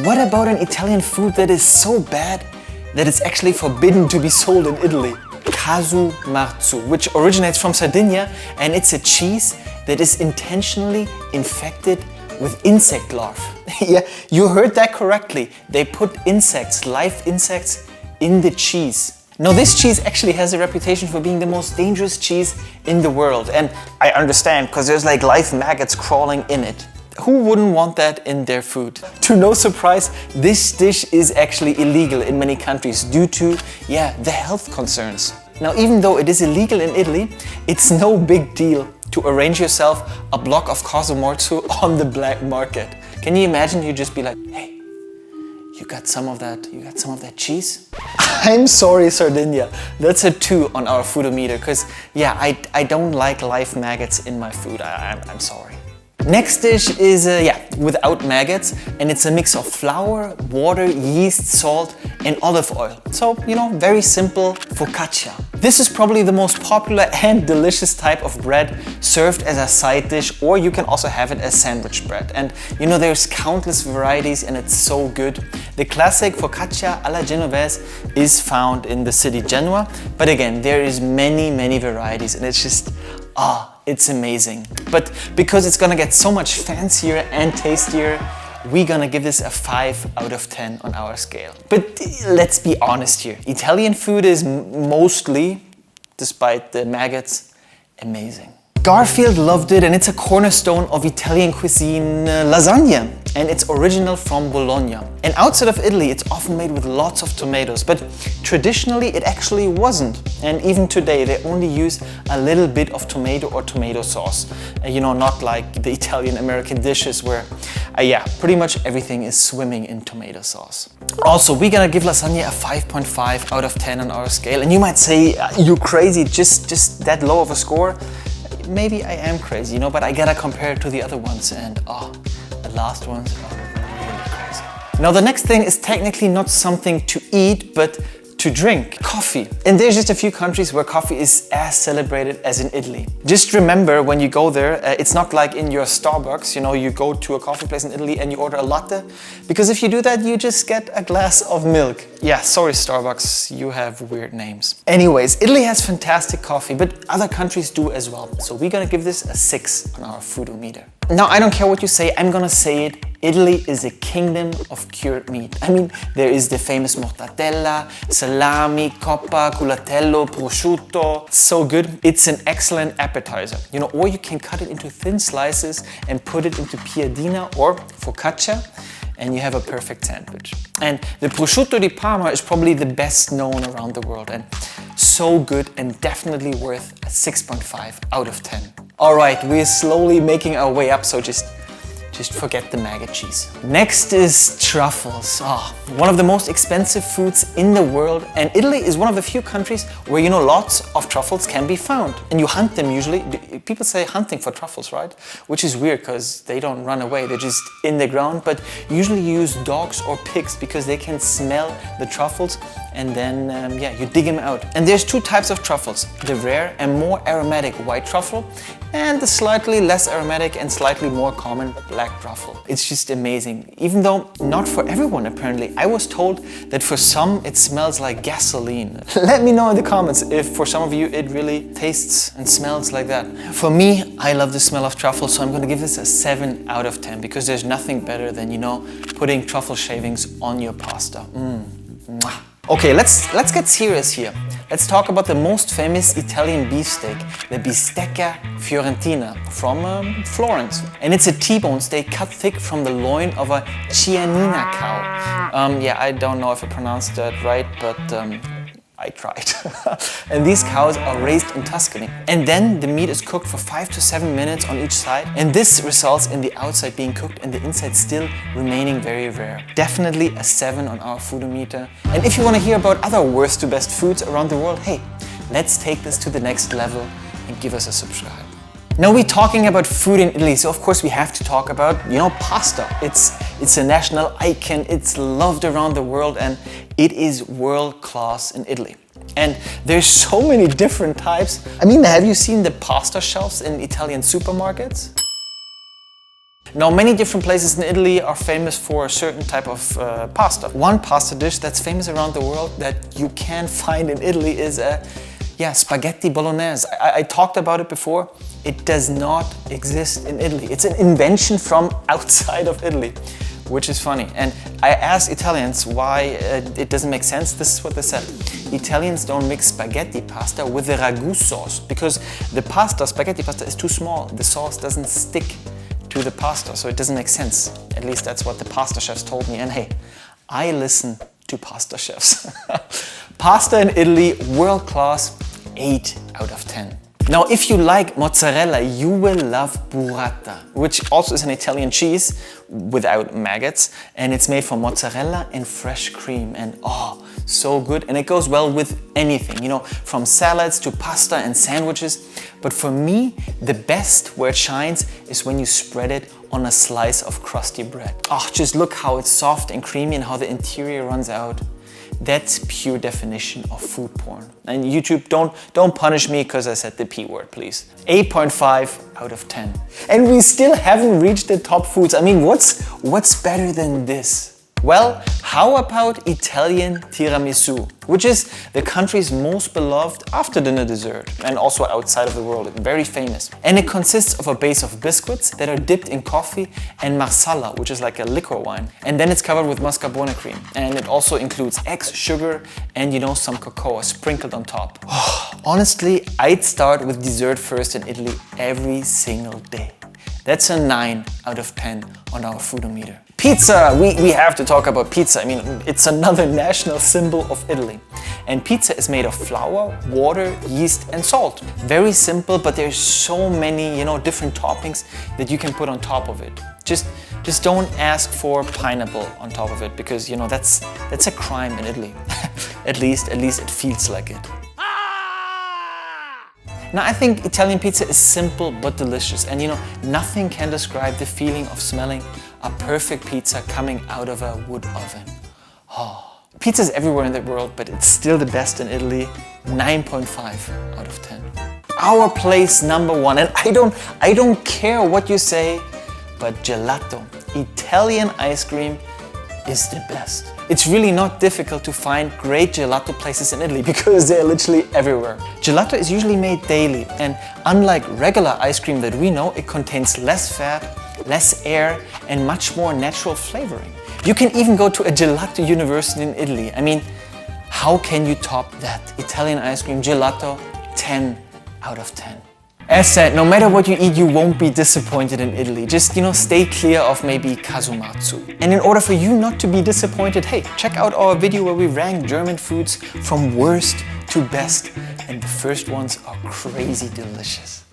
What about an Italian food that is so bad that it's actually forbidden to be sold in Italy? Casu marzu, which originates from Sardinia, and it's a cheese that is intentionally infected with insect larvae. Yeah, you heard that correctly. They put insects, live insects, in the cheese. Now this cheese actually has a reputation for being the most dangerous cheese in the world, and I understand because there's like live maggots crawling in it. Who wouldn't want that in their food? To no surprise, this dish is actually illegal in many countries due to, the health concerns. Now even though it is illegal in Italy, it's no big deal to arrange yourself a block of casu marzu on the black market. Can you imagine you just be like, hey, you got some of that cheese? I'm sorry, Sardinia. That's a 2 on our foodometer, because I don't like live maggots in my food. I'm sorry. Next dish is, without maggots, and it's a mix of flour, water, yeast, salt, and olive oil. So, very simple focaccia. This is probably the most popular and delicious type of bread served as a side dish, or you can also have it as sandwich bread. And there's countless varieties and it's so good. The classic focaccia alla genovese is found in the city Genoa, but again, there is many varieties and it's just, it's amazing. But because it's gonna get so much fancier and tastier, we're gonna give this a 5 out of 10 on our scale. But let's be honest here. Italian food is mostly, despite the maggots, amazing. Garfield loved it, and it's a cornerstone of Italian cuisine, lasagna, and it's original from Bologna. And outside of Italy, it's often made with lots of tomatoes, but traditionally it actually wasn't. And even today, they only use a little bit of tomato or tomato sauce. Not like the Italian-American dishes where, pretty much everything is swimming in tomato sauce. Also, we're gonna give lasagna a 5.5 out of 10 on our scale. And you might say, you're crazy, just that low of a score? Maybe I am crazy, but I gotta compare it to the other ones, and the last ones are really crazy. Now the next thing is technically not something to eat, but to drink. Coffee. And there's just a few countries where coffee is as celebrated as in Italy. Just remember when you go there, it's not like in your Starbucks, you go to a coffee place in Italy and you order a latte, because if you do that, you just get a glass of milk. Yeah, sorry Starbucks, you have weird names. Anyways, Italy has fantastic coffee, but other countries do as well. So we're gonna give this a 6 on our foodometer. Now, I don't care what you say, I'm gonna say it. Italy is a kingdom of cured meat. I mean, there is the famous mortadella, salami, coppa, culatello, prosciutto. So good. It's an excellent appetizer. Or you can cut it into thin slices and put it into piadina or focaccia, and you have a perfect sandwich. And the prosciutto di Parma is probably the best known around the world, and so good and definitely worth a 6.5 out of 10. All right, we're slowly making our way up, so just forget the maggot cheese. Next is truffles. One of the most expensive foods in the world, and Italy is one of the few countries where lots of truffles can be found. And you hunt them usually. People say hunting for truffles, right? Which is weird because they don't run away, they're just in the ground. But usually you use dogs or pigs because they can smell the truffles, and then you dig them out. And there's 2 types of truffles: the rare and more aromatic white truffle, and the slightly less aromatic and slightly more common black truffle. It's just amazing, even though not for everyone apparently. I was told that for some it smells like gasoline. Let me know in the comments if for some of you it really tastes and smells like that. For me, I love the smell of truffle, so I'm gonna give this a 7 out of 10 because there's nothing better than, putting truffle shavings on your pasta. Mwah. Okay, let's get serious here. Let's talk about the most famous Italian beefsteak, the bistecca fiorentina from Florence. And it's a T-bone steak cut thick from the loin of a Chianina cow. I don't know if I pronounced that right, but I tried. And these cows are raised in Tuscany. And then the meat is cooked for 5 to 7 minutes on each side. And this results in the outside being cooked and the inside still remaining very rare. Definitely a 7 on our foodometer. And if you want to hear about other worst to best foods around the world, hey, let's take this to the next level and give us a subscribe. Now we're talking about food in Italy, so of course we have to talk about, pasta. It's a national icon, it's loved around the world, and it is world class in Italy. And there's so many different types. I mean, have you seen the pasta shelves in Italian supermarkets? Now, many different places in Italy are famous for a certain type of pasta. One pasta dish that's famous around the world that you can find in Italy is spaghetti bolognese. I talked about it before. It does not exist in Italy. It's an invention from outside of Italy, which is funny. And I asked Italians why it doesn't make sense. This is what they said. Italians don't mix spaghetti pasta with the ragu sauce because the spaghetti pasta is too small. The sauce doesn't stick to the pasta, so it doesn't make sense. At least that's what the pasta chefs told me. And hey, I listen to pasta chefs. Pasta in Italy, world class, 8 out of 10. Now, if you like mozzarella, you will love burrata, which also is an Italian cheese without maggots, and it's made from mozzarella and fresh cream, and oh, so good. And it goes well with anything, you know, from salads to pasta and sandwiches. But for me, the best where it shines is when you spread it on a slice of crusty bread. Oh, just look how it's soft and creamy and how the interior runs out. That's pure definition of food porn. And YouTube, don't punish me because I said the P word, please. 8.5 out of 10. And we still haven't reached the top foods. I mean, what's better than this? Well, how about Italian tiramisu, which is the country's most beloved after-dinner dessert and also outside of the world, very famous. And it consists of a base of biscuits that are dipped in coffee and marsala, which is like a liquor wine. And then it's covered with mascarpone cream. And it also includes eggs, sugar, and you know, some cocoa sprinkled on top. Honestly, I'd start with dessert first in Italy every single day. That's a 9 out of 10 on our foodometer. Pizza! We have to talk about pizza. I mean, it's another national symbol of Italy. And pizza is made of flour, water, yeast and salt. Very simple, but there's so many, you know, different toppings that you can put on top of it. Just don't ask for pineapple on top of it because, you know, that's a crime in Italy. at least it feels like it. Now, I think Italian pizza is simple but delicious, and you know, nothing can describe the feeling of smelling a perfect pizza coming out of a wood oven. Oh. Pizza is everywhere in the world, but it's still the best in Italy. 9.5 out of 10. Our place number 1, and I don't care what you say, but gelato, Italian ice cream, is the best. It's really not difficult to find great gelato places in Italy because they're literally everywhere. Gelato is usually made daily, and unlike regular ice cream that we know, it contains less fat, less air, and much more natural flavoring. You can even go to a gelato university in Italy. I mean, how can you top that? Italian ice cream, gelato, 10 out of 10. As said, no matter what you eat, you won't be disappointed in Italy. Just, you know, stay clear of maybe casu-marzu. And in order for you not to be disappointed, hey, check out our video where we rank German foods from worst to best. And the first ones are crazy delicious.